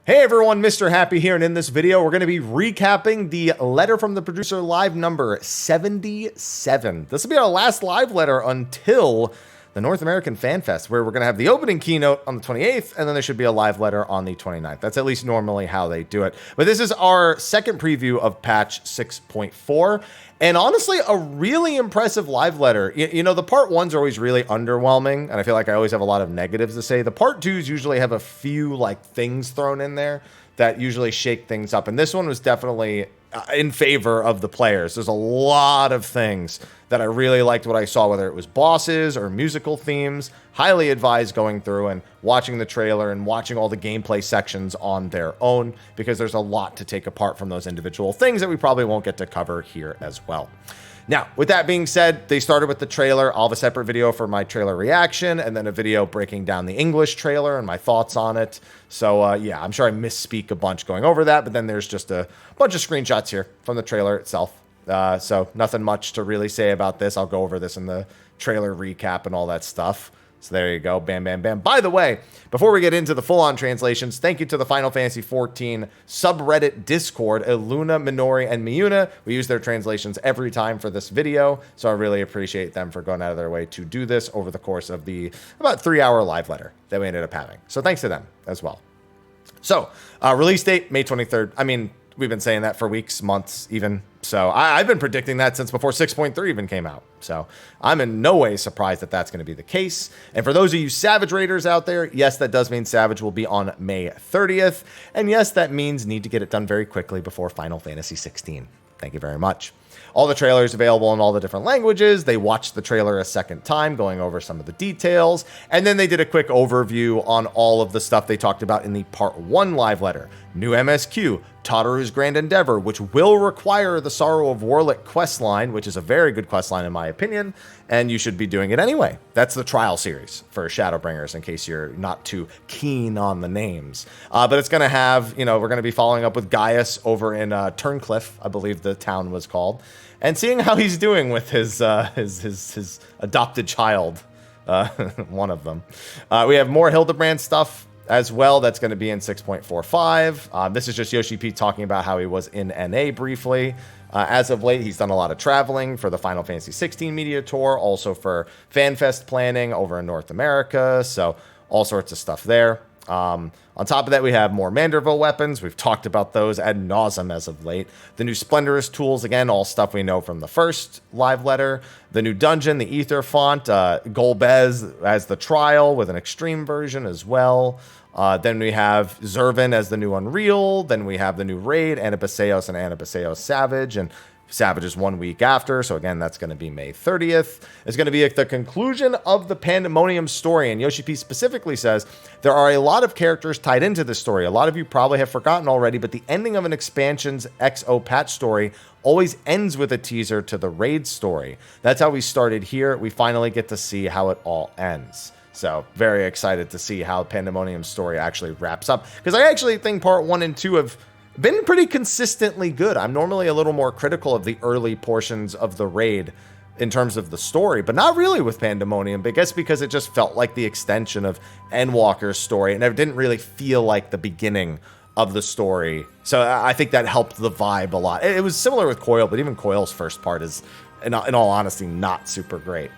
Hey everyone, Mr. Happy here, and in this video, we're going to be recapping the letter from the producer live number 77. This will be our last live letter until the North American Fan Fest, where we're going to have the opening keynote on the 28th, and then there should be a live letter on the 29th. That's at least normally how they do it. But this is our second preview of patch 6.4. And honestly, a really impressive live letter. You know, the part ones are always really underwhelming, and I feel like I always have a lot of negatives to say. The part twos usually have a few like things thrown in there that usually shake things up. And this one was definitely in favor of the players. There's a lot of things that I really liked what I saw, whether it was bosses or musical themes. Highly advised going through and watching the trailer and watching all the gameplay sections on their own, because there's a lot to take apart from those individual things that we probably won't get to cover here as well. Now, with that being said, they started with the trailer. I'll have a separate video for my trailer reaction, and then a video breaking down the English trailer and my thoughts on it. So, yeah, I'm sure I misspeak a bunch going over that, but then there's just a bunch of screenshots here from the trailer itself. So nothing much to really say about this. I'll go over this in the trailer recap and all that stuff. So there you go. Bam, bam, bam. By the way, before we get into the full-on translations, thank you to the Final Fantasy XIV subreddit Discord, Iluna, Minori, and Miyuna. We use their translations every time for this video, so I really appreciate them for going out of their way to do this over the course of the about 3-hour live letter that we ended up having. So thanks to them as well. So, release date, May 23rd. I mean, we've been saying that for weeks, months even. So I've been predicting that since before 6.3 even came out. So I'm in no way surprised that that's going to be the case. And for those of you Savage Raiders out there, yes, that does mean Savage will be on May 30th. And yes, that means need to get it done very quickly before Final Fantasy 16. Thank you very much. All the trailers available in all the different languages. They watched the trailer a second time, going over some of the details. And then they did a quick overview on all of the stuff they talked about in the Part 1 live letter. New MSQ, Tataru's Grand Endeavor, which will require the Sorrow of Warlick questline, which is a very good questline in my opinion, and you should be doing it anyway. That's the trial series for Shadowbringers, in case you're not too keen on the names. But it's going to have, you know, we're going to be following up with Gaius over in Turncliffe, I believe the town was called, and seeing how he's doing with his adopted child, one of them. We have more Hildebrand stuff as well. That's going to be in 6.45. This is just Yoshi P talking about how he was in NA briefly. As of late, he's done a lot of traveling for the Final Fantasy XVI media tour, also for FanFest planning over in North America. So all sorts of stuff there. On top of that, we have more Manderville weapons. We've talked about those ad nauseum as of late. The new Splendorous tools, again, all stuff we know from the first live letter. The new dungeon, the Ether font, GOLBEZ as the trial with an extreme version as well. Then we have Zervin as the new Unreal. Then we have the new raid, Annabis and Annabis Savage, and Savage is 1 week after, so again, that's going to be May 30th. It's going to be the conclusion of the Pandemonium story, and Yoshi P specifically says, there are a lot of characters tied into this story. A lot of you probably have forgotten already, but the ending of an expansion's XO patch story always ends with a teaser to the raid story. That's how we started here. We finally get to see how it all ends. So, very excited to see how Pandemonium's story actually wraps up, because I actually think part 1 and 2 have been pretty consistently good. I'm normally a little more critical of the early portions of the raid in terms of the story, but not really with Pandemonium, I guess because it just felt like the extension of Endwalker's story, and it didn't really feel like the beginning of the story. So I think that helped the vibe a lot. It was similar with Coil, but even Coil's first part is, in all honesty, not super great.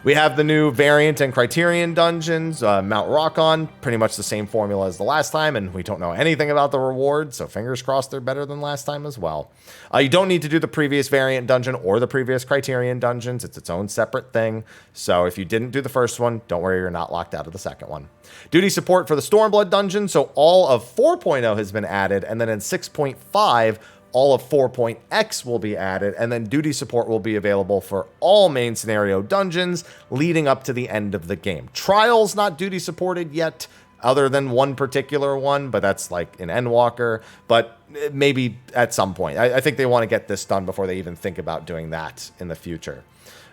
We have the new Variant and Criterion dungeons, Mount Rockon, pretty much the same formula as the last time, and we don't know anything about the rewards, so fingers crossed they're better than last time as well. You don't need to do the previous Variant dungeon or the previous Criterion dungeons. It's its own separate thing, so if you didn't do the first one, don't worry, you're not locked out of the second one. Duty support for the Stormblood dungeon, so all of 4.0 has been added, and then in 6.5, all of 4.x will be added, and then duty support will be available for all main scenario dungeons leading up to the end of the game. Trials not duty supported yet, other than one particular one, but that's like in Endwalker, but maybe at some point. I think they want to get this done before they even think about doing that in the future.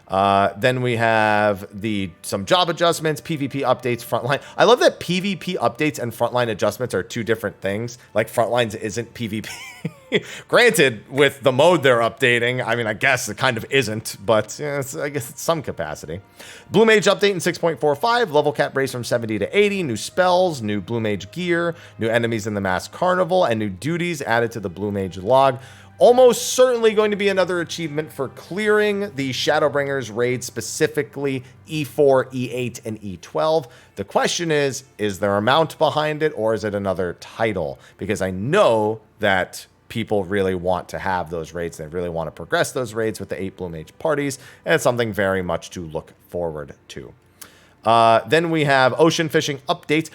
Then we have some job adjustments, PvP updates, Frontline. I love that PvP updates and Frontline adjustments are two different things. Like Frontlines isn't PvP. Granted, with the mode they're updating, I mean, I guess it kind of isn't, but yeah, I guess it's some capacity. Blue Mage update in 6.45, level cap raised from 70 to 80, new spells, new Blue Mage gear, new enemies in the Masked Carnival, and new duties added to the Blue Mage log. Almost certainly going to be another achievement for clearing the Shadowbringers raid, specifically E4, E8, and E12. The question is there a mount behind it, or is it another title? Because I know that people really want to have those raids. They really want to progress those raids with the 8 Blue Mage parties, and it's something very much to look forward to. Then we have ocean fishing updates.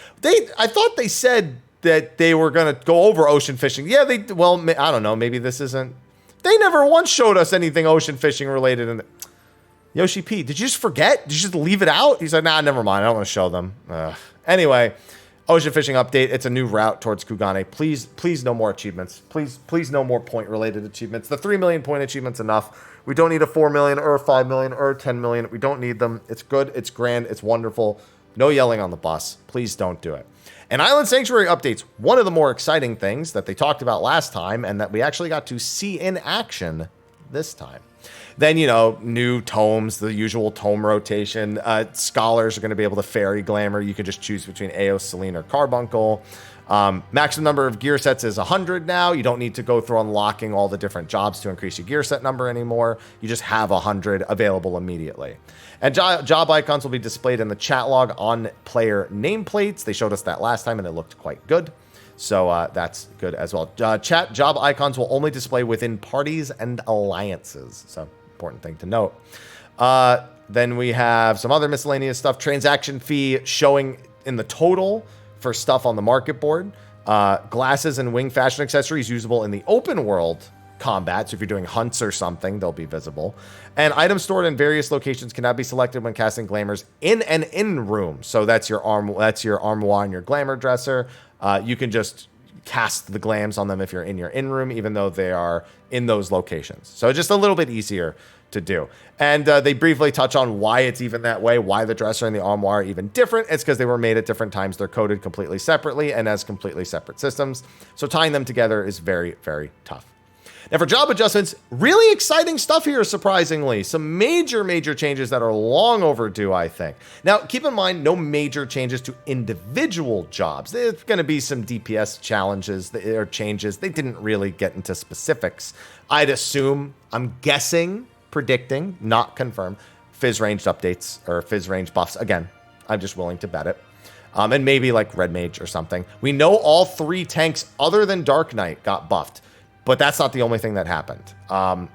I thought they said that they were going to go over ocean fishing. Yeah, well, I don't know. Maybe this isn't. They never once showed us anything ocean fishing related. And Yoshi P, did you just forget? Did you just leave it out? He's like, nah, never mind. I don't want to show them. Anyway, ocean fishing update. It's a new route towards Kugane. Please, no more achievements. Please, no more point-related achievements. The 3 million point achievement's enough. We don't need a 4 million or a 5 million or a 10 million. We don't need them. It's good. It's grand. It's wonderful. No yelling on the bus. Please don't do it. And Island Sanctuary updates, one of the more exciting things that they talked about last time and that we actually got to see in action this time. Then, new tomes, the usual tome rotation. Scholars are going to be able to fairy glamour. You can just choose between Eos, Selene, or Carbuncle. Maximum number of gear sets is 100 now. You don't need to go through unlocking all the different jobs to increase your gear set number anymore. You just have 100 available immediately. And job icons will be displayed in the chat log on player nameplates. They showed us that last time, and it looked quite good. So that's good as well. Chat job icons will only display within parties and alliances. So important thing to note. Then we have some other miscellaneous stuff. Transaction fee showing in the total for stuff on the market board. Glasses and wing fashion accessories usable in the open world combat. So if you're doing hunts or something, they'll be visible. And items stored in various locations cannot be selected when casting glamours in an in-room. So that's your armoire and your glamour dresser. You can just cast the glams on them if you're in your in-room, even though they are in those locations. So just a little bit easier to do. And they briefly touch on why it's even that way, why the dresser and the armoire are even different. It's because they were made at different times. They're coded completely separately and as completely separate systems. So tying them together is very, very tough. Now for job adjustments, really exciting stuff here, surprisingly. Some major changes that are long overdue, I think. Now, keep in mind, no major changes to individual jobs. There's going to be some DPS challenges or changes. They didn't really get into specifics. I'd assume, I'm guessing, predicting, not confirmed, Fizz ranged updates or Fizz range buffs. Again, I'm just willing to bet it. And maybe like Red Mage or something. We know all 3 tanks other than Dark Knight got buffed. But that's not the only thing that happened.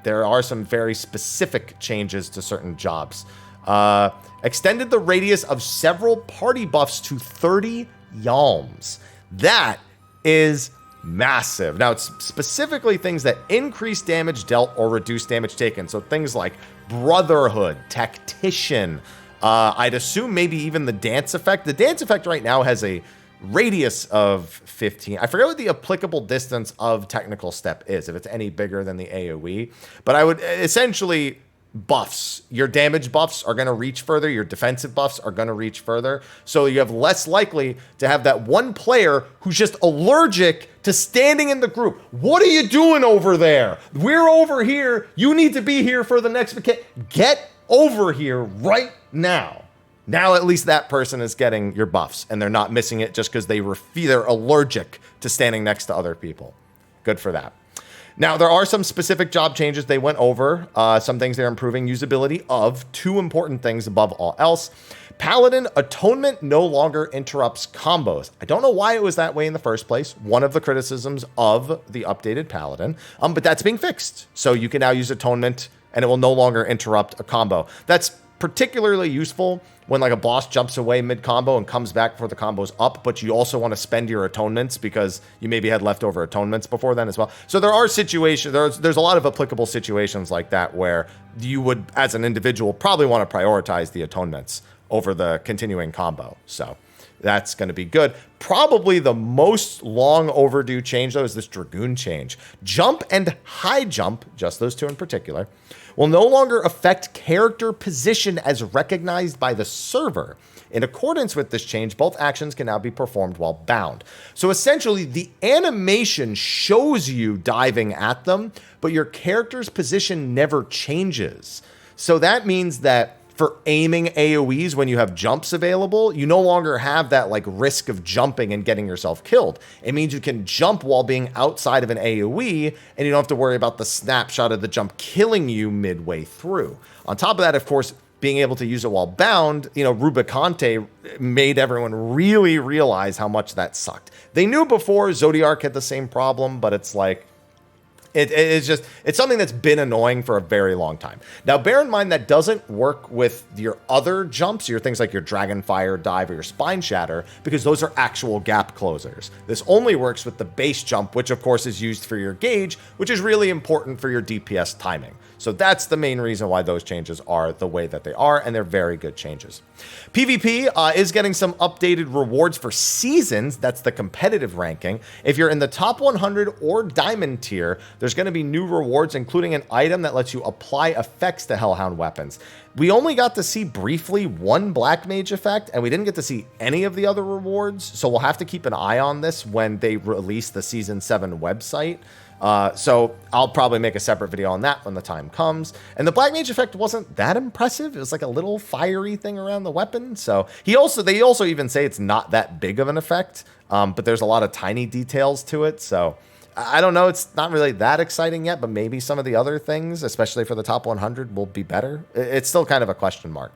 There are some very specific changes to certain jobs. Extended the radius of several party buffs to 30 yalms. That is massive. Now, it's specifically things that increase damage dealt or reduce damage taken. So things like Brotherhood, Tactician. I'd assume maybe even the Dance effect. The Dance effect right now has a radius of 15. I forget what the applicable distance of technical step is, if it's any bigger than the AoE. But I would essentially buffs. Your damage buffs are going to reach further. Your defensive buffs are going to reach further. So you have less likely to have that one player who's just allergic to standing in the group. What are you doing over there? We're over here. You need to be here for the next mechanic. Get over here right now. Now at least that person is getting your buffs, and they're not missing it just because they're allergic to standing next to other people. Good for that. Now, there are some specific job changes they went over. Some things they're improving usability of. 2 important things above all else. Paladin Atonement no longer interrupts combos. I don't know why it was that way in the first place. One of the criticisms of the updated Paladin. But that's being fixed. So you can now use Atonement, and it will no longer interrupt a combo. That's particularly useful when like a boss jumps away mid-combo and comes back before the combo's up, but you also want to spend your atonements because you maybe had leftover atonements before then as well. So there are situations, there's a lot of applicable situations like that where you would, as an individual, probably want to prioritize the atonements over the continuing combo. So That's going to be good. Probably the most long overdue change, though, is this Dragoon change. Jump and high jump, just those two in particular, will no longer affect character position as recognized by the server. In accordance with this change, both actions can now be performed while bound. So essentially, the animation shows you diving at them, but your character's position never changes. So that means that for aiming AoEs when you have jumps available, you no longer have that like risk of jumping and getting yourself killed. It means you can jump while being outside of an AoE, and you don't have to worry about the snapshot of the jump killing you midway through. On top of that, of course, being able to use it while bound, Rubicante made everyone really realize how much that sucked. They knew before Zodiark had the same problem, but it's like, it's something that's been annoying for a very long time. Now, bear in mind that doesn't work with your other jumps, your things like your Dragonfire dive or your Spine Shatter, because those are actual gap closers. This only works with the base jump, which of course is used for your gauge, which is really important for your DPS timing. So that's the main reason why those changes are the way that they are, and they're very good changes. PvP is getting some updated rewards for seasons. That's the competitive ranking. If you're in the top 100 or diamond tier, there's going to be new rewards, including an item that lets you apply effects to Hellhound weapons. We only got to see briefly one Black Mage effect, and we didn't get to see any of the other rewards, so we'll have to keep an eye on this when they release the Season 7 website. So I'll probably make a separate video on that when the time comes. And the Black Mage effect wasn't that impressive. It was like a little fiery thing around the weapon. So they also even say it's not that big of an effect, but there's a lot of tiny details to it. So I don't know. It's not really that exciting yet, but maybe some of the other things, especially for the top 100, will be better. It's still kind of a question mark.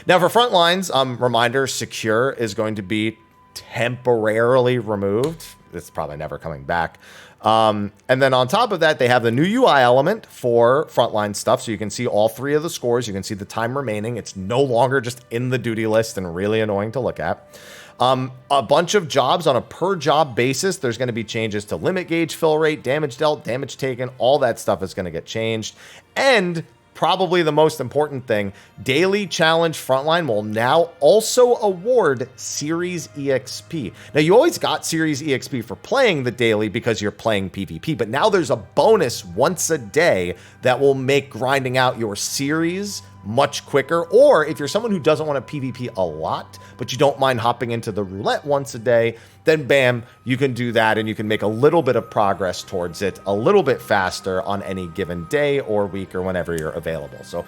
Now for Frontlines, reminder, Secure is going to be temporarily removed. It's probably never coming back. And then on top of that, they have the new UI element for Frontline stuff. So you can see all three of the scores. You can see the time remaining. It's no longer just in the duty list and really annoying to look at. A bunch of jobs on a per job basis. There's going to be changes to limit gauge, fill rate, damage dealt, damage taken. All that stuff is going to get changed. And probably the most important thing, Daily Challenge Frontline will now also award Series EXP. Now, you always got Series EXP for playing the daily because you're playing PvP, but now there's a bonus once a day that will make grinding out your series much quicker. Or if you're someone who doesn't want to PvP a lot, but you don't mind hopping into the roulette once a day, then bam, you can do that and you can make a little bit of progress towards it a little bit faster on any given day or week or whenever you're available. So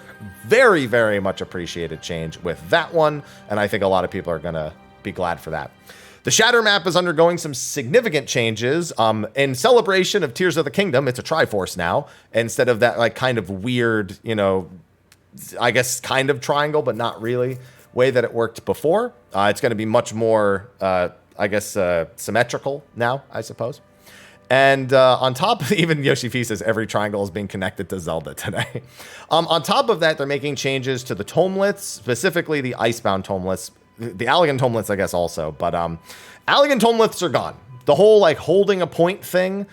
very, very much appreciated change with that one. And I think a lot of people are going to be glad for that. The Shatter map is undergoing some significant changes. In celebration of Tears of the Kingdom, it's a Triforce now, instead of that like kind of weird, I guess kind of triangle, but not really, way that it worked before. It's going to be much more, symmetrical now, I suppose. And on top of, even Yoshi says every triangle is being connected to Zelda today. On top of that, they're making changes to the tomelets, specifically the Icebound tomelets, the Allegan tomelets, I guess also. But Allegan tomelets are gone. The whole like holding a point thing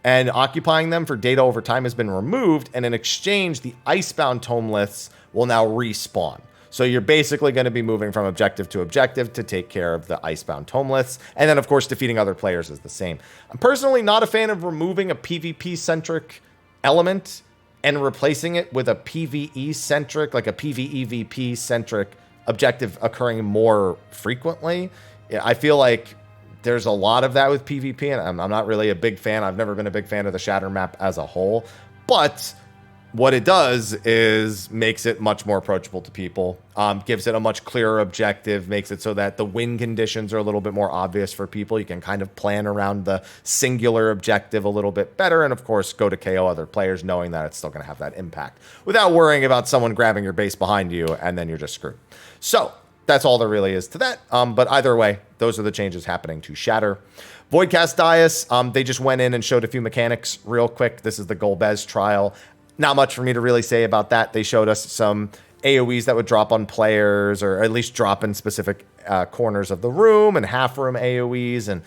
and occupying them for data over time has been removed, and in exchange, the Icebound tomelets will now respawn. So you're basically going to be moving from objective to objective to take care of the Icebound tomelets, and then of course defeating other players is the same. I'm personally not a fan of removing a PvP-centric element and replacing it with a PvE-centric, like a PvEVP-centric objective occurring more frequently. I feel like there's a lot of that with PvP, and I'm not really a big fan. I've never been a big fan of the Shatter map as a whole, but what it does is makes it much more approachable to people, gives it a much clearer objective, makes it so that the win conditions are a little bit more obvious for people. You can kind of plan around the singular objective a little bit better, and of course go to KO other players knowing that it's still going to have that impact without worrying about someone grabbing your base behind you and then you're just screwed. So that's all there really is to that. But either way, those are the changes happening to Shatter. Voidcast Dias, they just went in and showed a few mechanics real quick. This is the GOLBEZ trial. Not much for me to really say about that. They showed us some AoEs that would drop on players, or at least drop in specific corners of the room, and half-room AoEs, and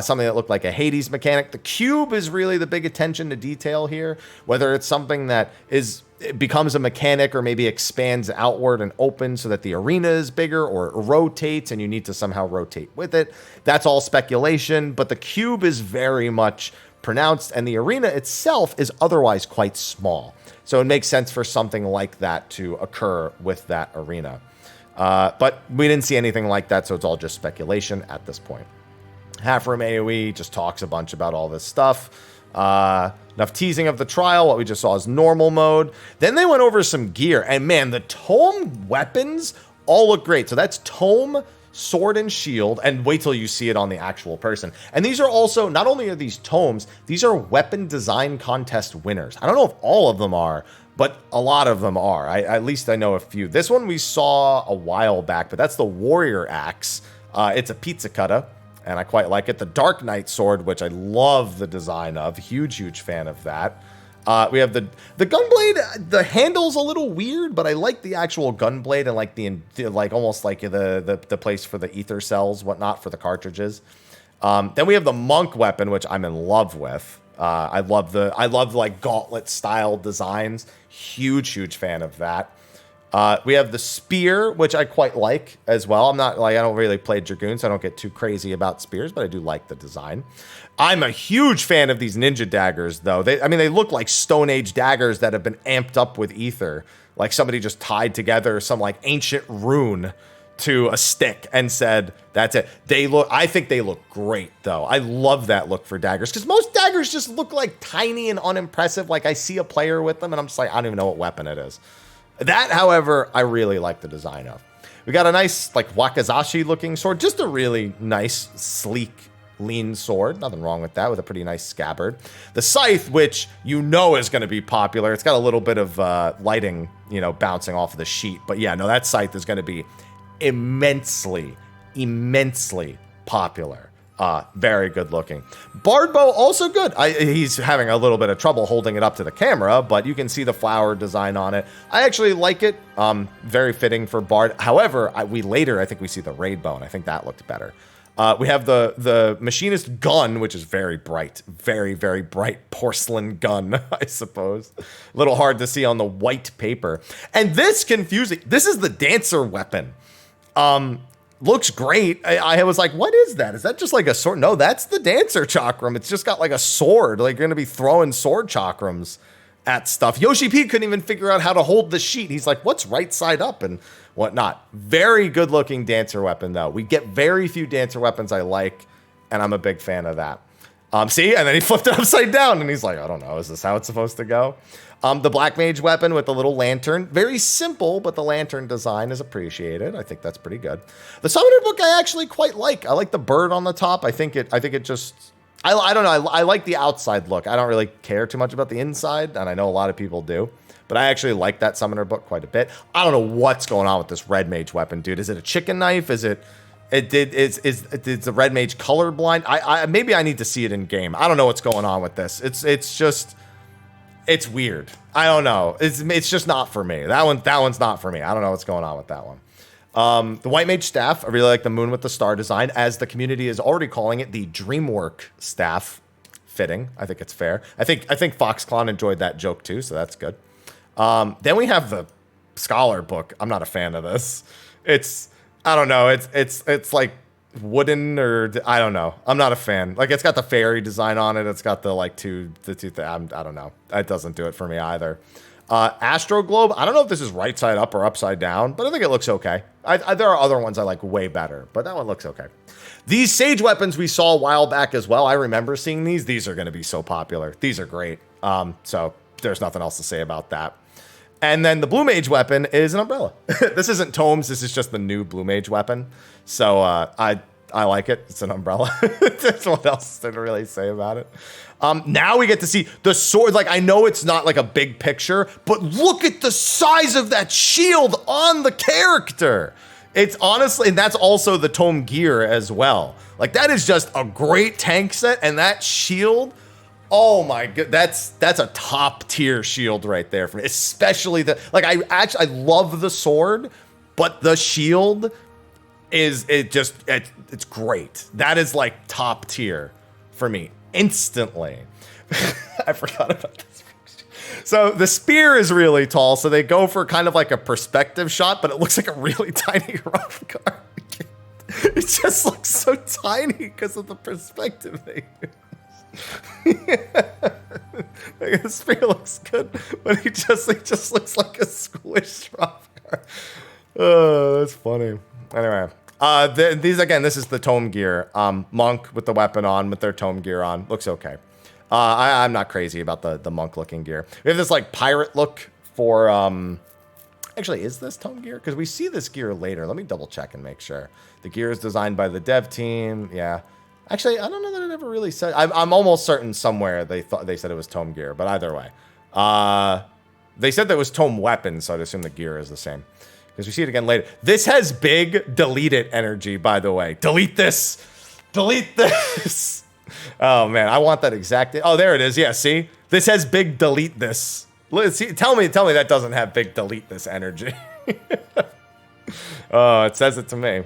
something that looked like a Hades mechanic. The cube is really the big attention to detail here, whether it's something that is it becomes a mechanic or maybe expands outward and opens so that the arena is bigger or rotates and you need to somehow rotate with it. That's all speculation, but the cube is very much pronounced and the arena itself is otherwise quite small. So it makes sense for something like that to occur with that arena. But we didn't see anything like that, so it's all just speculation at this point. Half Room AoE just talks a bunch about all this stuff. Enough teasing of the trial. What we just saw is normal mode. Then they went over some gear, and man, the tome weapons all look great. So that's tome, sword, and shield, and wait till you see it on the actual person. And these are also, not only are these tomes, these are weapon design contest winners. I don't know if all of them are, but a lot of them are. At least I know a few. This one we saw a while back, but that's the Warrior Axe. It's a pizza cutter, and I quite like it. The Dark Knight Sword, which I love the design of. Huge fan of that. We have the Gunblade. The handle's a little weird, but I like the actual Gunblade and like the almost like the place for the ether cells, whatnot, for the cartridges. Then we have the Monk weapon, which I'm in love with. I love like gauntlet style designs. Huge fan of that. We have the spear, which I quite like as well. I don't really play Dragoon, so I don't get too crazy about spears, but I do like the design. I'm a huge fan of these ninja daggers, though. They look like Stone Age daggers that have been amped up with ether. Like somebody just tied together some like ancient rune to a stick and said, that's it. I think they look great, though. I love that look for daggers, because most daggers just look like tiny and unimpressive. Like I see a player with them and I'm just like, I don't even know what weapon it is. That, however, I really like the design of. We got a nice, like, Wakizashi looking sword. Just a really nice, sleek, lean sword. Nothing wrong with that, with a pretty nice scabbard. The scythe, which you know is going to be popular. It's got a little bit of lighting, bouncing off of the sheet. But yeah, no, that scythe is going to be immensely popular. Very good looking. Bardbow, also good. He's having a little bit of trouble holding it up to the camera, but you can see the flower design on it. I actually like it. Very fitting for Bard. However, I think we see the raid bow, and I think that looked better. We have the machinist gun, which is very bright, very bright porcelain gun, I suppose. A little hard to see on the white paper. And this confusing. This is the dancer weapon. Looks great. I was like, what is that? Is that just like a sword? No, that's the dancer chakram. It's just got like a sword. Like you're going to be throwing sword chakrams at stuff. Yoshi P couldn't even figure out how to hold the sheet. He's like, what's right side up and whatnot? Very good looking dancer weapon, though. We get very few dancer weapons I like, and I'm a big fan of that. See, and then he flipped it upside down, and he's like, I don't know, is this how it's supposed to go? The Black Mage weapon with the little lantern. Very simple, but the lantern design is appreciated. I think that's pretty good. The Summoner book I actually quite like. I like the bird on the top. I think it just... I don't know. I like the outside look. I don't really care too much about the inside, and I know a lot of people do. But I actually like that Summoner book quite a bit. I don't know what's going on with this Red Mage weapon, dude. Is it a chicken knife? Is the Red Mage colorblind? Maybe I need to see it in game. I don't know what's going on with this. It's weird. I don't know. It's just not for me. That one's not for me. I don't know what's going on with that one. The White Mage staff. I really like the moon with the star design, as the community is already calling it the Dreamwork staff. Fitting. I think it's fair. I think FoxClon enjoyed that joke too, so that's good. Then we have the Scholar book. I'm not a fan of this. I don't know. It's like wooden, or I don't know. I'm not a fan. Like, it's got the fairy design on it. It's got the two. I don't know. It doesn't do it for me either. Astro Globe. I don't know if this is right side up or upside down, but I think it looks okay. There are other ones I like way better, but that one looks okay. These Sage weapons we saw a while back as well. I remember seeing these. These are going to be so popular. These are great. So there's nothing else to say about that. And then the Blue Mage weapon is an umbrella. This isn't tomes. This is just the new Blue Mage weapon. So I like it. It's an umbrella. There's what else to really say about it. Now we get to see the sword. Like, I know it's not like a big picture, but look at the size of that shield on the character. It's honestly, and that's also the tome gear as well. Like, that is just a great tank set, and that shield. Oh my god, that's a top tier shield right there for me. Especially I love the sword, but the shield it's great. That is like top tier for me instantly. I forgot about this. So the spear is really tall, so they go for kind of like a perspective shot, but it looks like a really tiny rough guard. It just looks so tiny because of the perspective they use. The spear looks good, but he just looks like a squished rough guard. Oh, that's funny. Anyway. This is the tome gear. Monk with the weapon on, with their tome gear on. Looks okay. I'm not crazy about the monk looking gear. We have this like pirate look for, actually, is this tome gear? Because we see this gear later. Let me double check and make sure. The gear is designed by the dev team. Yeah. Actually, I don't know that it ever really said. I'm almost certain somewhere they said it was tome gear, but either way. They said that it was tome weapons, so I'd assume the gear is the same. Because we see it again later. This has big delete it energy, by the way. Delete this. Delete this. Oh, man. I want that exact. Oh, there it is. Yeah, see? This has big delete this. Let's see. Tell me that doesn't have big delete this energy. Oh, it says it to me.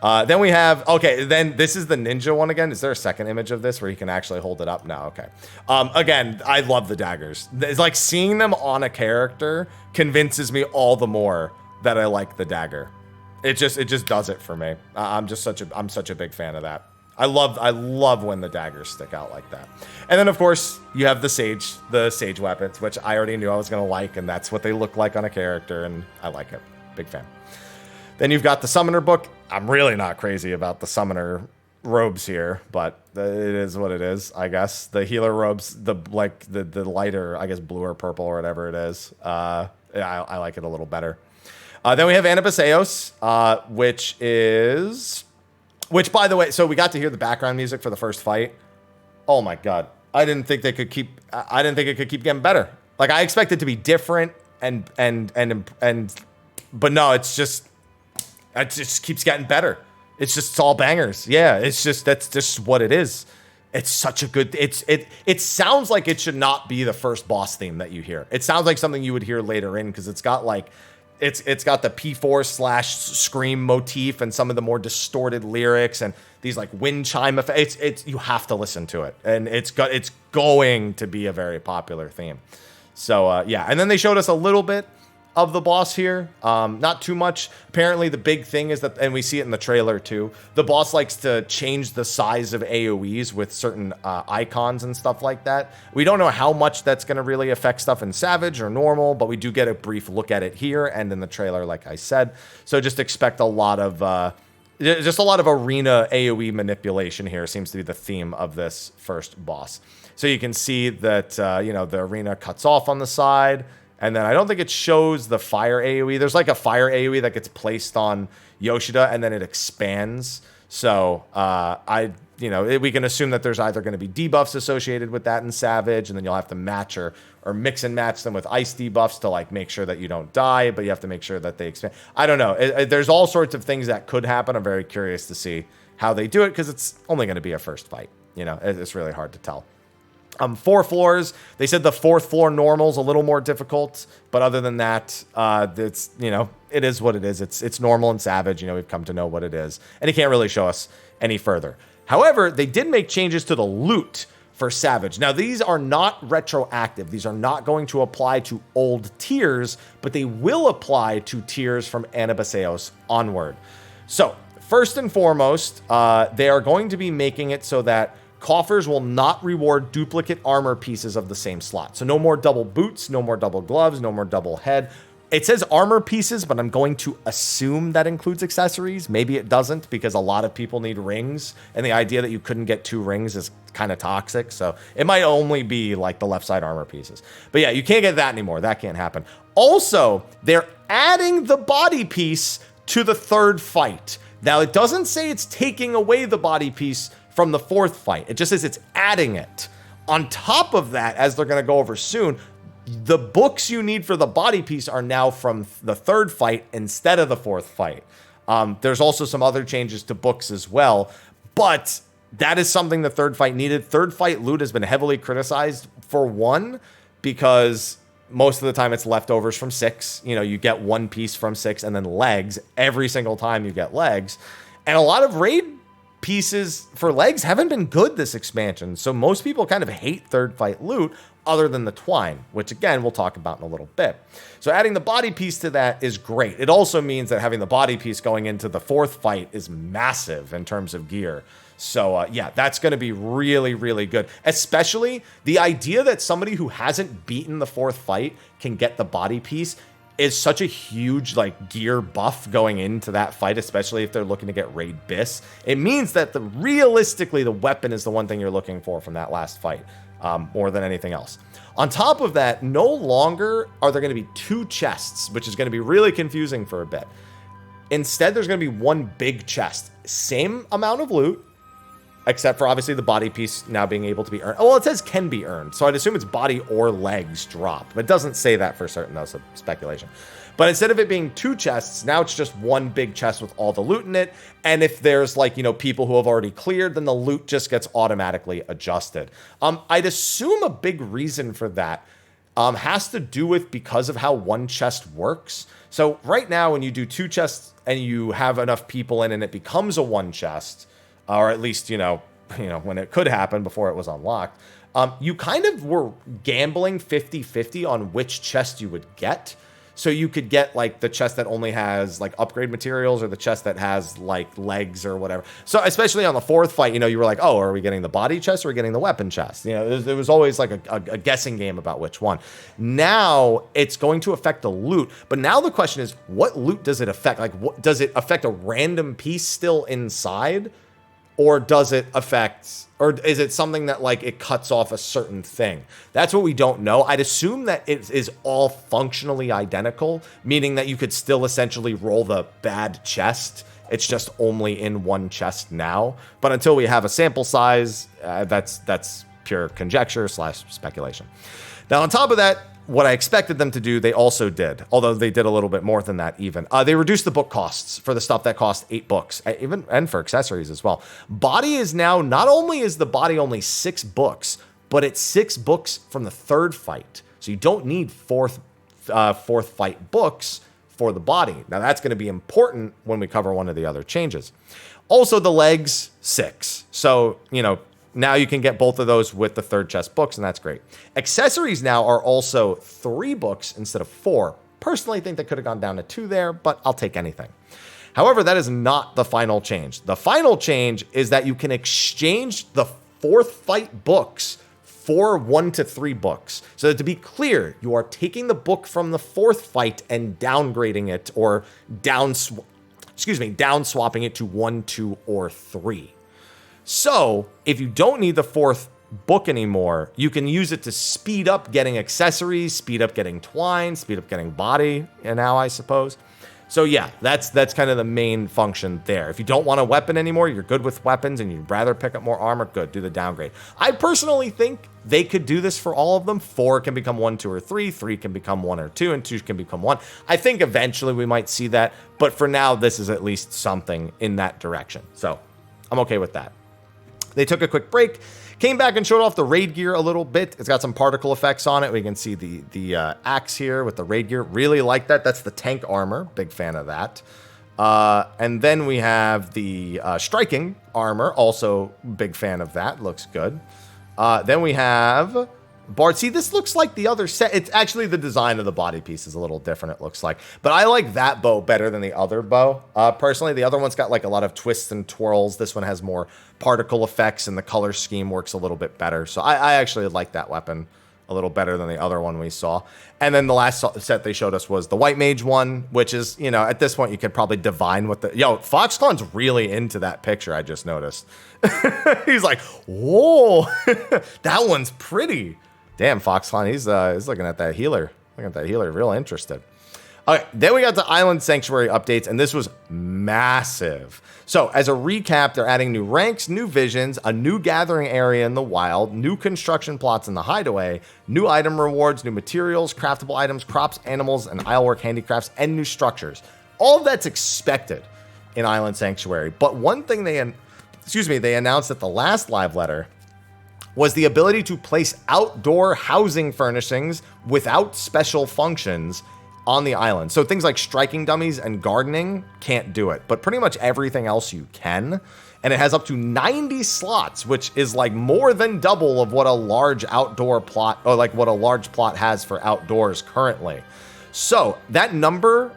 Then we have, okay, then this is the ninja one again. Is there a second image of this where you can actually hold it up? No, okay. Again, I love the daggers. It's like seeing them on a character convinces me all the more that I like the dagger. It just does it for me. I'm such a big fan of that. I love when the daggers stick out like that. And then of course you have the sage weapons, which I already knew I was gonna like, and that's what they look like on a character, and I like it. Big fan. Then you've got the summoner book. I'm really not crazy about the summoner robes here, but it is what it is, I guess. The healer robes, the lighter, I guess blue or purple or whatever it is. I like it a little better. Then we have Annabis Eos, which by the way, so we got to hear the background music for the first fight. Oh my god, I didn't think it could keep getting better. Like I expected it to be different but no, it just keeps getting better. It's all bangers. Yeah, that's just what it is. It's such a good. It sounds like it should not be the first boss theme that you hear. It sounds like something you would hear later in because it's got like. It's got the P4/scream motif and some of the more distorted lyrics and these like wind chime effects. You have to listen to it, and it's going to be a very popular theme. So yeah, and then they showed us a little bit of the boss here, not too much. Apparently, the big thing is that, and we see it in the trailer too. The boss likes to change the size of AOE's with certain icons and stuff like that. We don't know how much that's going to really affect stuff in Savage or normal, but we do get a brief look at it here and in the trailer, like I said. So just expect a lot of arena AOE manipulation here. Seems to be the theme of this first boss. So you can see that the arena cuts off on the side. And then I don't think it shows the fire AoE. There's like a fire AoE that gets placed on Yoshida and then it expands. So we can assume that there's either going to be debuffs associated with that in Savage, and then you'll have to match or mix and match them with ice debuffs to like make sure that you don't die, but you have to make sure that they expand. I don't know. There's all sorts of things that could happen. I'm very curious to see how they do it because it's only going to be a first fight. It's really hard to tell. 4 floors. They said the 4th floor normal's a little more difficult, but other than that, it's it is what it is. It's normal and Savage. We've come to know what it is, and he can't really show us any further. However, they did make changes to the loot for Savage. Now, these are not retroactive. These are not going to apply to old tiers, but they will apply to tiers from Annabis Eos onward. So, first and foremost, they are going to be making it so that coffers will not reward duplicate armor pieces of the same slot. So no more double boots, no more double gloves, no more double head. It says armor pieces, but I'm going to assume that includes accessories. Maybe it doesn't because a lot of people need rings. And the idea that you couldn't get 2 rings is kind of toxic. So it might only be like the left side armor pieces. But yeah, you can't get that anymore. That can't happen. Also, they're adding the body piece to the 3rd fight. Now, it doesn't say it's taking away the body piece from the 4th fight. It just says it's adding it. On top of that, as they're going to go over soon, the books you need for the body piece are now from the 3rd fight instead of the 4th fight. There's also some other changes to books as well, but that is something the 3rd fight needed. 3rd fight loot has been heavily criticized for one, because most of the time it's leftovers from 6. You get 1 piece from 6 and then legs every single time you get legs. And a lot of raid pieces for legs haven't been good this expansion. So most people kind of hate third fight loot other than the twine, which again, we'll talk about in a little bit. So adding the body piece to that is great. It also means that having the body piece going into the fourth fight is massive in terms of gear. So yeah, that's going to be really, really good. Especially the idea that somebody who hasn't beaten the fourth fight can get the body piece is such a huge like gear buff going into that fight, especially if they're looking to get Raid Biss. It means that realistically, the weapon is the one thing you're looking for from that last fight, more than anything else. On top of that, no longer are there going to be 2 chests, which is going to be really confusing for a bit. Instead, there's going to be one big chest. Same amount of loot, except for obviously the body piece now being able to be earned. Oh, well, it says can be earned, so I'd assume it's body or legs drop. But it doesn't say that for certain, though, so speculation. But instead of it being 2 chests, now it's just one big chest with all the loot in it. And if there's like, you know, people who have already cleared, then the loot just gets automatically adjusted. I'd assume a big reason for that has to do with because of how one chest works. So right now, when you do 2 chests and you have enough people in and it becomes a 1 chest, or at least, you know, when it could happen before it was unlocked, you kind of were gambling 50-50 on which chest you would get. So you could get like the chest that only has like upgrade materials or the chest that has like legs or whatever. So especially on the fourth fight, you know, you were like, oh, are we getting the body chest or are we getting the weapon chest? You know, there was always like a guessing game about which one. Now it's going to affect the loot. But now the question is, what loot does it affect? Like, what does it affect? A random piece still inside? Or does it affect, or is it something that like it cuts off a certain thing? That's what we don't know. I'd assume that it is all functionally identical, meaning that you could still essentially roll the bad chest. It's just only in one chest now. But until we have a sample size, that's pure conjecture / speculation. Now, on top of that, what I expected them to do, they also did, although they did a little bit more than that even. They reduced the book costs for the stuff that cost 8 books, and for accessories as well. Body is now, not only is the body only 6 books, but it's 6 books from the 3rd fight. So you don't need fourth fight books for the body. Now that's going to be important when we cover one of the other changes. Also the legs, 6. So, you know, now you can get both of those with the 3rd chest books, and that's great. Accessories now are also 3 books instead of 4. Personally, I think they could have gone down to 2 there, but I'll take anything. However, that is not the final change. The final change is that you can exchange the 4th fight books for 1 to 3 books. So that to be clear, you are taking the book from the 4th fight and downgrading it, or down swapping it to 1, 2, or 3. So if you don't need the 4th book anymore, you can use it to speed up getting accessories, speed up getting twine, speed up getting body, and now I suppose. So yeah, that's kind of the main function there. If you don't want a weapon anymore, you're good with weapons and you'd rather pick up more armor, good, do the downgrade. I personally think they could do this for all of them. 4 can become 1, 2, or 3. 3 can become 1 or 2, and 2 can become 1. I think eventually we might see that, but for now, this is at least something in that direction. So I'm okay with that. They took a quick break, came back and showed off the raid gear a little bit. It's got some particle effects on it. We can see the axe here with the raid gear. Really like that. That's the tank armor. Big fan of that. And then we have the striking armor. Also big fan of that. Looks good. Then we have Bard. See, this looks like the other set. It's actually the design of the body piece is a little different, it looks like. But I like that bow better than the other bow. Personally, the other one's got like a lot of twists and twirls. This one has more particle effects and the color scheme works a little bit better. So I actually like that weapon a little better than the other one we saw. And then the last set they showed us was the White Mage one, which is, you know, at this point you could probably divine what the... Yo, FoxCon's really into that picture, I just noticed. He's like, whoa, that one's pretty. Damn, FoxCon, he's looking at that healer. Looking at that healer, real interested. Okay, then we got the Island Sanctuary updates, and this was massive. So, as a recap, they're adding new ranks, new visions, a new gathering area in the wild, new construction plots in the hideaway, new item rewards, new materials, craftable items, crops, animals, and ironwork handicrafts, and new structures. All of that's expected in Island Sanctuary. But one thing they announced at the last live letter was the ability to place outdoor housing furnishings without special functions on the island. So things like striking dummies and gardening can't do it, but pretty much everything else you can. and it has up to 90 slots, which is like more than double of what a large outdoor plot, or like what a large plot has for outdoors currently. So that number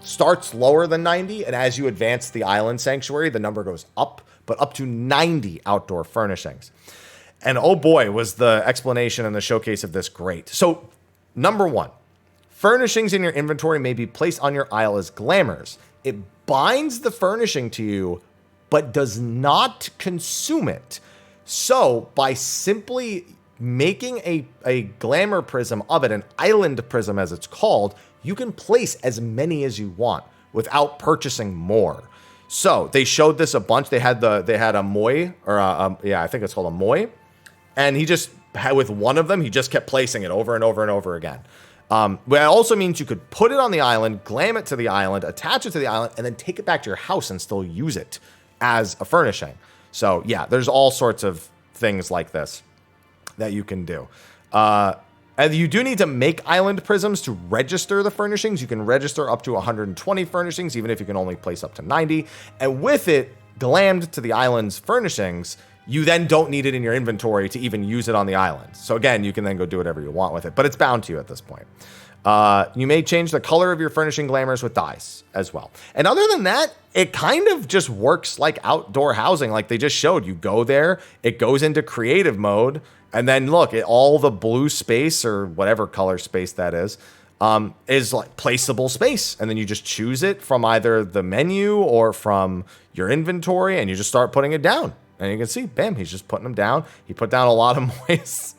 starts lower than 90, and as you advance the island sanctuary, the number goes up, but up to 90 outdoor furnishings. And oh boy, was the explanation and the showcase of this great. So number one, furnishings in your inventory may be placed on your isle as glamours. It binds the furnishing to you, but does not consume it. So by simply making a glamour prism of it, an island prism as it's called, you can place as many as you want without purchasing more. So they showed this a bunch. They had a Moi, or I think it's called a Moi, and he just had, with one of them, he just kept placing it over and over and over again. But it also means you could put it on the island, glam it to the island, attach it to the island, and then take it back to your house and still use it as a furnishing. So yeah, there's all sorts of things like this that you can do. And you do need to make island prisms to register the furnishings. You can register up to 120 furnishings, even if you can only place up to 90. And with it glammed to the island's furnishings, you then don't need it in your inventory to even use it on the island. So again, you can then go do whatever you want with it, but it's bound to you at this point. You may change the color of your furnishing glamours with dyes as well. And other than that, it kind of just works like outdoor housing. Like they just showed, you go there, it goes into creative mode, and then look, all the blue space or whatever color space that is like placeable space. And then you just choose it from either the menu or from your inventory, and you just start putting it down. And you can see, bam, he's just putting them down. He put down a lot of moist.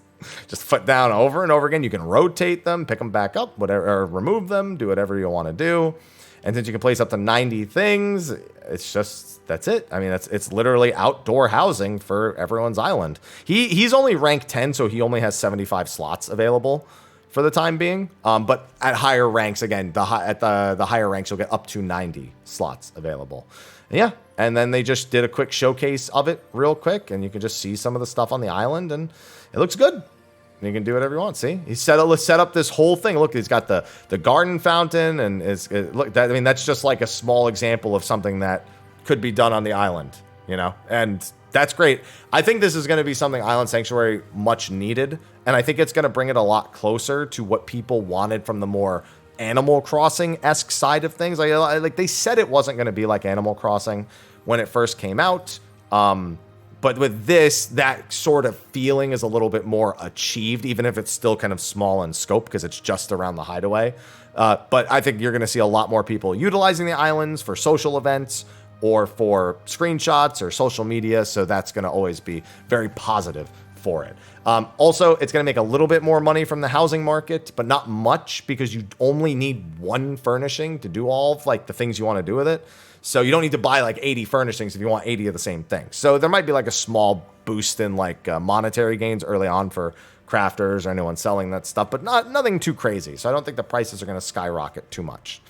Just put down over and over again. You can rotate them, pick them back up, whatever, or remove them, do whatever you want to do. And since you can place up to 90 things, it's just, that's it. I mean, it's literally outdoor housing for everyone's island. He's only rank 10, so he only has 75 slots available for the time being. But at higher ranks, again, the higher ranks, you'll get up to 90 slots available. And yeah, and then they just did a quick showcase of it real quick, and you can just see some of the stuff on the island, and it looks good. And you can do whatever you want. See, he set up this whole thing. Look, he's got the garden fountain, and that's just like a small example of something that could be done on the island, you know, and that's great. I think this is going to be something Island Sanctuary much needed, and I think it's going to bring it a lot closer to what people wanted from the more Animal Crossing-esque side of things. Like they said it wasn't going to be like Animal Crossing when it first came out. But with this, that sort of feeling is a little bit more achieved, even if it's still kind of small in scope because it's just around the hideaway. But I think you're going to see a lot more people utilizing the islands for social events or for screenshots or social media. So that's going to always be very positive for it. Also, it's going to make a little bit more money from the housing market, but not much because you only need one furnishing to do all of like the things you want to do with it. So you don't need to buy like 80 furnishings if you want 80 of the same thing. So there might be like a small boost in like monetary gains early on for crafters or anyone selling that stuff, but nothing too crazy. So I don't think the prices are going to skyrocket too much.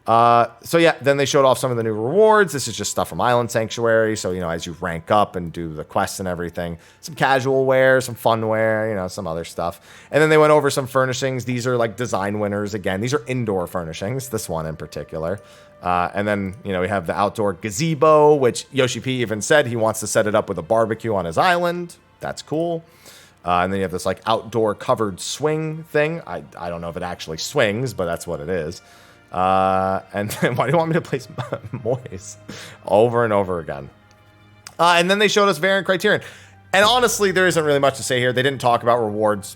So yeah, then they showed off some of the new rewards. This is just stuff from Island Sanctuary. So, you know, as you rank up and do the quests and everything, some casual wear, some fun wear, you know, some other stuff. And then they went over some furnishings. These are like design winners. Again, these are indoor furnishings, this one in particular. And then, you know, we have the outdoor gazebo, which Yoshi P even said he wants to set it up with a barbecue on his island. That's cool. And then you have this like outdoor covered swing thing. I don't know if it actually swings, but that's what it is. And then why do you want me to place Mois over and over again? And then they showed us variant criterion. And honestly, there isn't really much to say here. They didn't talk about rewards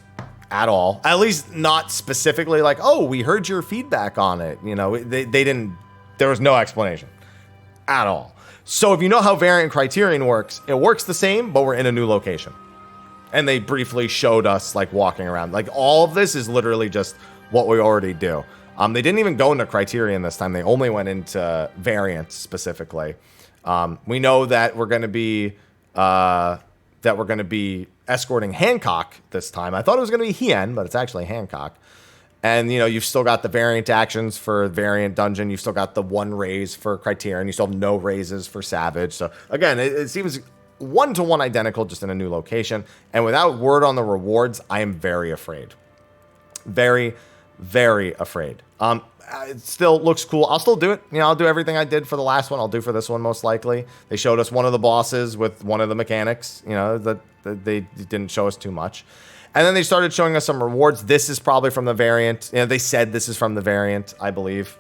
at all. At least not specifically like, oh, we heard your feedback on it. You know, they didn't, there was no explanation at all. So if you know how variant criterion works, it works the same, but we're in a new location. And they briefly showed us like walking around. Like all of this is literally just what we already do. They didn't even go into criterion this time. They only went into variants specifically. We know that we're going to be escorting Hancock this time. I thought it was going to be Hien, but it's actually Hancock. And you know, you've still got the variant actions for variant dungeon. You've still got the one raise for criterion. You still have no raises for Savage. So again, it seems one-to-one identical, just in a new location. And without word on the rewards, I am very afraid. Very very afraid. It still looks cool. I'll still do it. You know, I'll do everything I did for the last one. I'll do for this one most likely. They showed us one of the bosses with one of the mechanics. You know, that they didn't show us too much. And then they started showing us some rewards. This is probably from the variant. You know, they said this is from the variant, I believe.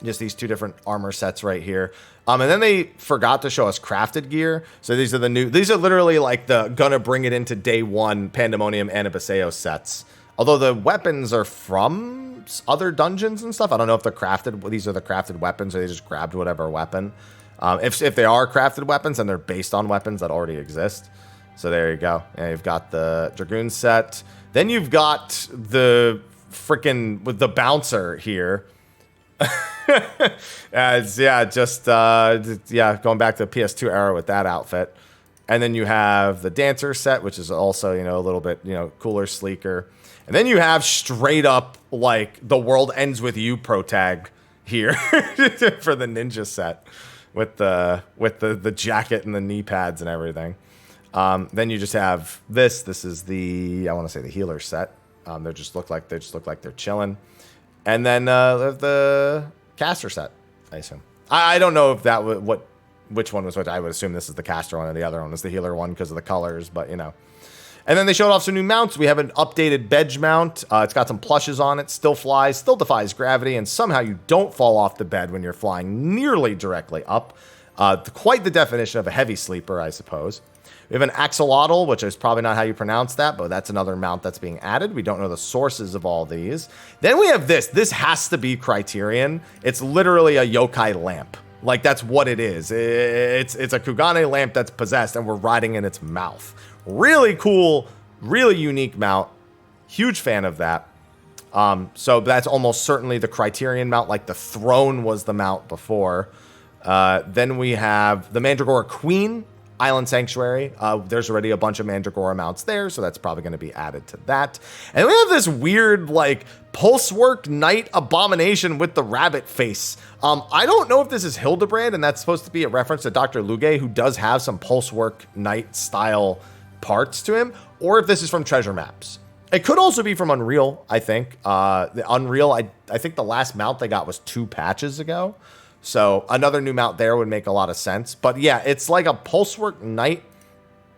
Just these two different armor sets right here. And then they forgot to show us crafted gear. So these are the new, these are literally like the gonna bring it into day one Pandemonium Annabis sets. Although the weapons are from other dungeons and stuff. I don't know if they're crafted. These are the crafted weapons, or they just grabbed whatever weapon. If they are crafted weapons, then they're based on weapons that already exist. So there you go. Yeah, you've got the Dragoon set. Then you've got the freaking with the bouncer here. Yeah, just going back to the PS2 era with that outfit. And then you have the dancer set, which is also, you know, a little bit, you know, cooler, sleeker. And then you have straight up like the world ends with you pro tag here for the ninja set with the jacket and the knee pads and everything. Then you just have this. This is the, I want to say the healer set. They just look like they're chilling. And then the caster set, I assume. I don't know if that was which one was which. I would assume this is the caster one and the other one is the healer one because of the colors, but you know. And then they showed off some new mounts. We have an updated Mage mount. It's got some plushes on it. Still flies, still defies gravity, and somehow you don't fall off the bed when you're flying nearly directly up. Quite the definition of a heavy sleeper, I suppose. We have an axolotl, which is probably not how you pronounce that, but that's another mount that's being added. We don't know the sources of all these. Then we have this. This has to be Criterion. It's literally a yokai lamp. Like, that's what it is. It's a Kugane lamp that's possessed, and we're riding in its mouth. Really cool, really unique mount. Huge fan of that. So that's almost certainly the Criterion mount, like the throne was the mount before. Then we have the Mandragora Queen, Island Sanctuary. There's already a bunch of Mandragora mounts there, so that's probably going to be added to that. And we have this weird, like, Pulsework Knight Abomination with the rabbit face. I don't know if this is Hildebrand, and that's supposed to be a reference to Dr. Luge, who does have some Pulsework Knight style parts to him, or if this is from Treasure Maps. It could also be from Unreal, I think. The Unreal, I think the last mount they got was 2 patches ago. So another new mount there would make a lot of sense. But yeah, it's like a Pulsework Knight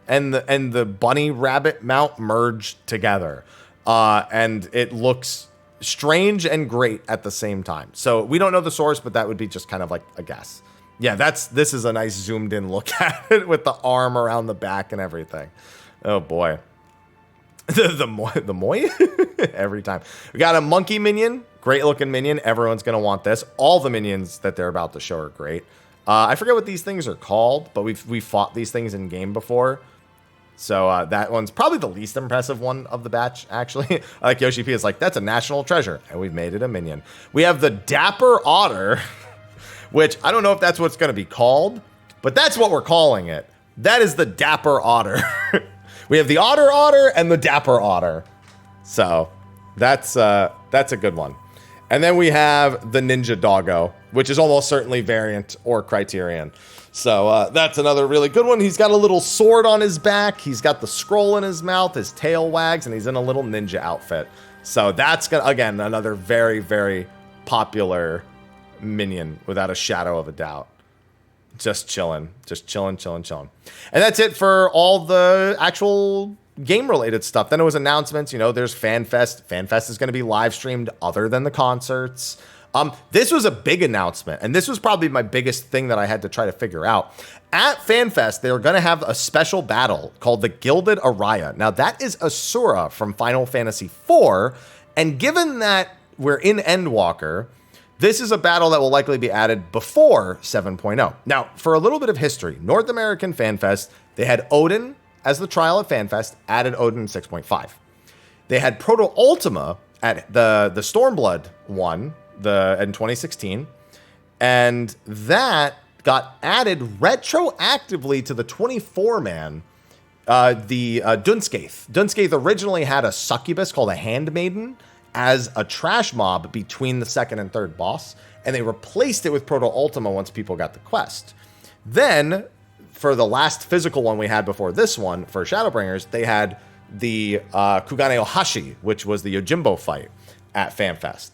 and the bunny rabbit mount merged together. And it looks strange and great at the same time. So we don't know the source, but that would be just kind of like a guess. Yeah, this is a nice zoomed in look at it with the arm around the back and everything. Oh boy. The Moy? Every time. We got a monkey minion. Great looking minion. Everyone's going to want this. All the minions that they're about to show are great. I forget what these things are called, but we've fought these things in game before. So that one's probably the least impressive one of the batch, actually. Like Yoshi P is like, that's a national treasure. And we've made it a minion. We have the Dapper Otter, which I don't know if that's what it's going to be called, but that's what we're calling it. That is the Dapper Otter. We have the Otter and the Dapper Otter. So that's a good one. And then we have the Ninja Doggo, which is almost certainly variant or Criterion. So that's another really good one. He's got a little sword on his back. He's got the scroll in his mouth. His tail wags, and he's in a little ninja outfit. So that's, again, another very, very popular minion without a shadow of a doubt. Just chilling. And that's it for all the actual game-related stuff. Then it was announcements. You know, there's FanFest. FanFest is going to be live streamed other than the concerts. This was a big announcement, and this was probably my biggest thing that I had to try to figure out. At FanFest, they were going to have a special battle called the Gilded Araya. Now, that is Asura from Final Fantasy IV, and given that we're in Endwalker, this is a battle that will likely be added before 7.0. Now, for a little bit of history, North American FanFest, they had Odin as the trial at FanFest, added Odin in 6.5. They had Proto Ultima at the Stormblood one in 2016, and that got added retroactively to the 24-man, the Dunskaith. Dunskaith originally had a succubus called a Handmaiden as a trash mob between the second and third boss, and they replaced it with Proto Ultima once people got the quest. Then, for the last physical one we had before this one, for Shadowbringers, they had the Kugane Ohashi, which was the Yojimbo fight, at FanFest.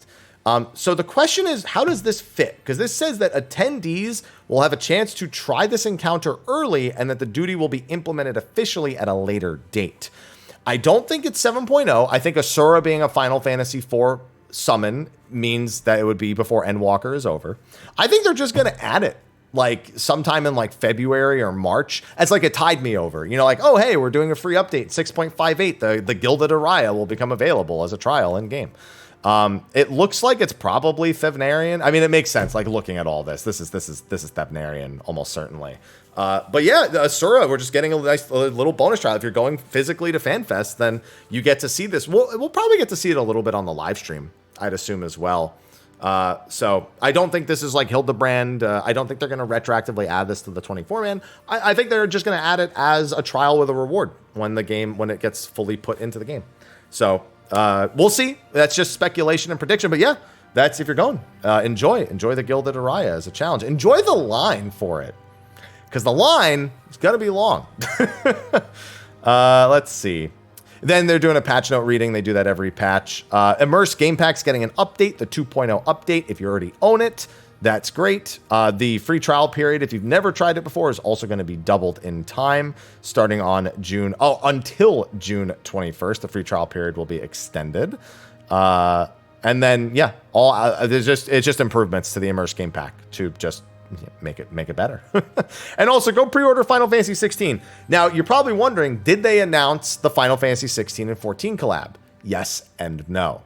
So the question is, how does this fit? Because this says that attendees will have a chance to try this encounter early and that the duty will be implemented officially at a later date. I don't think it's 7.0. I think Asura being a Final Fantasy IV summon means that it would be before Endwalker is over. I think they're just going to add it like sometime in like February or March as like a tide me over, you know, like, oh, hey, we're doing a free update, 6.58. The Gilded Araya will become available as a trial in game. It looks like it's probably Thevnarian. I mean, it makes sense. Like looking at all this, this is Thevnarian almost certainly. But yeah, Asura, we're just getting a nice little bonus trial. If you're going physically to FanFest, then you get to see this. We'll probably get to see it a little bit on the live stream, I'd assume as well. So I don't think this is like Hildebrand. I don't think they're going to retroactively add this to the 24-man. I think they're just going to add it as a trial with a reward when it gets fully put into the game. So we'll see. That's just speculation and prediction. But yeah, that's if you're going. Enjoy the Gilded Araya as a challenge. Enjoy the line for it, because the line is going to be long. Let's see. Then they're doing a patch note reading. They do that every patch. Immerse Game Pack's getting an update, the 2.0 update. If you already own it, that's great. The free trial period, if you've never tried it before, is also going to be doubled in time starting on until June 21st. The free trial period will be extended. And then, yeah, it's just improvements to the Immerse Game Pack to just make it better. And also go pre-order Final Fantasy 16. Now, you're probably wondering, did they announce the Final Fantasy 16 and 14 collab? Yes and no.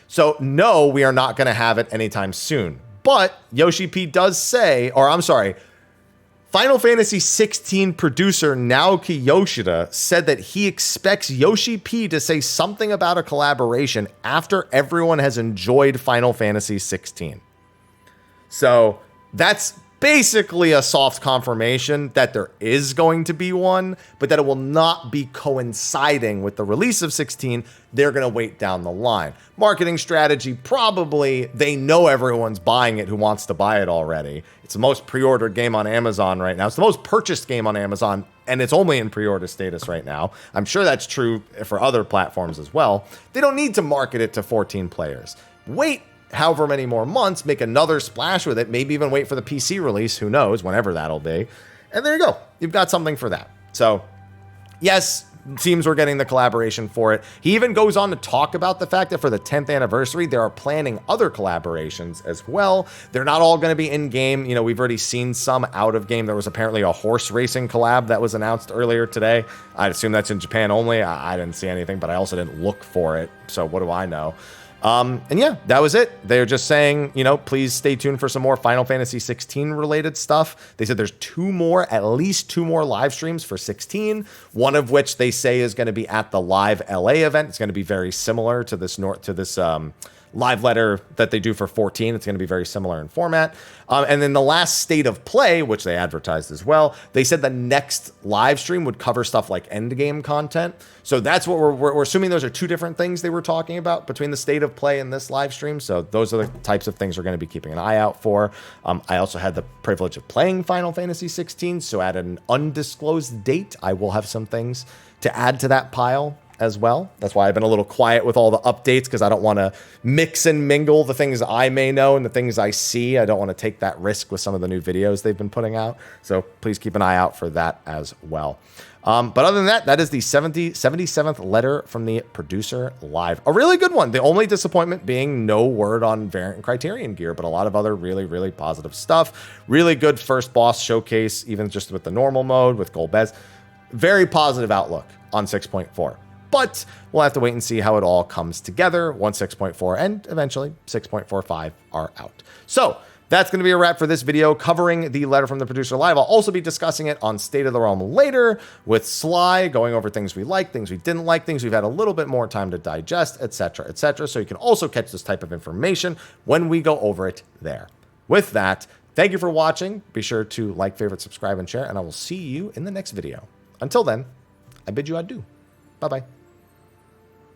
So no, we are not going to have it anytime soon. But Yoshi P does say, Final Fantasy 16 producer Naoki Yoshida said that he expects Yoshi P to say something about a collaboration after everyone has enjoyed Final Fantasy 16. So that's basically a soft confirmation that there is going to be one, but that it will not be coinciding with the release of 16. They're going to wait down the line. Marketing strategy, probably they know everyone's buying it who wants to buy it already. It's the most pre-ordered game on Amazon right now. It's the most purchased game on Amazon, and it's only in pre-order status right now. I'm sure that's true for other platforms as well. They don't need to market it to 14 players. Wait however many more months, make another splash with it, maybe even wait for the PC release, who knows, whenever that'll be. And there you go. You've got something for that. So, yes, seems we're getting the collaboration for it. He even goes on to talk about the fact that for the 10th anniversary, they are planning other collaborations as well. They're not all going to be in-game. You know, we've already seen some out-of-game. There was apparently a horse racing collab that was announced earlier today. I'd assume that's in Japan only. I didn't see anything, but I also didn't look for it. So what do I know? And yeah, that was it. They're just saying, you know, please stay tuned for some more Final Fantasy 16 related stuff. They said there's at least two more live streams for 16, one of which they say is going to be at the live LA event. It's going to be very similar to this live letter that they do for 14. It's going to be very similar in format. And then the last state of play, which they advertised as well, they said the next live stream would cover stuff like endgame content. So that's what we're assuming. Those are two different things they were talking about between the state of play and this live stream. So those are the types of things we're going to be keeping an eye out for. I also had the privilege of playing Final Fantasy 16. So at an undisclosed date, I will have some things to add to that pile as well. That's why I've been a little quiet with all the updates, because I don't want to mix and mingle the things I may know and the things I see. I don't want to take that risk with some of the new videos they've been putting out. So please keep an eye out for that as well. But other than that, that is the 77th letter from the producer live. A really good one. The only disappointment being no word on Variant and Criterion gear, but a lot of other really, really positive stuff. Really good first boss showcase, even just with the normal mode, with GOLBEZ. Very positive outlook on 6.4. But we'll have to wait and see how it all comes together once 6.4 and eventually 6.45 are out. So that's going to be a wrap for this video covering the letter from the producer live. I'll also be discussing it on State of the Realm later with Sly, going over things we liked, things we didn't like, things we've had a little bit more time to digest, etc., etc. So you can also catch this type of information when we go over it there. With that, thank you for watching. Be sure to like, favorite, subscribe, and share, and I will see you in the next video. Until then, I bid you adieu. Bye-bye.